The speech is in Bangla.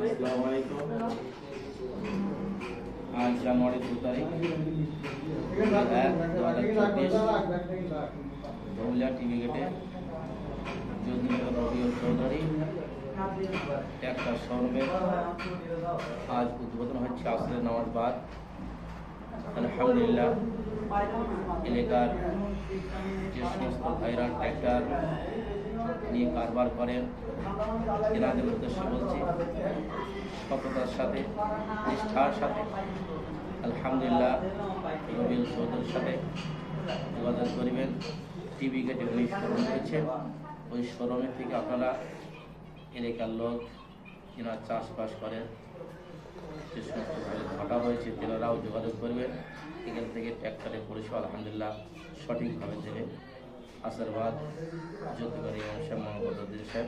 আসসালামু আলাইকুম। আজ জানুয়ারি 2 তারিখ 2024 ধুলিয়া টিভি গেটে যদুনগর রবিউল চৌধুরী ট্রাক্টর শোরুমের আজ উদ্বোধন হচ্ছে আসরের নামাজ বাদ। আলহামদুলিল্লাহ, এলাকার যে সমস্ত ভাইরা ট্রাক্টর নিয়ে কারবার করেন এনাদের উদ্দেশ্যে বলছি, সততার সাথে নিষ্ঠার সাথে আলহামদুলিল্লাহ রবিউল চৌধুরীর সাথে যোগাযোগ করিবেন। টিভি গেটে উনি শোরুম রয়েছে, ওই শোরুমের থেকে আপনারা এলাকার লোক যারা চাষবাস করেন, যে সমস্ত ঘটা হয়েছে তেনারাও যোগাযোগ করবেন। এখান থেকে ট্র্যাক্টরের পরিষেবা আলহামদুলিল্লাহ সঠিকভাবে দেবে। আশীর্বাদ যুদ্ধকারী ইমাম সাহেব মোহাম্মদ সাহেব।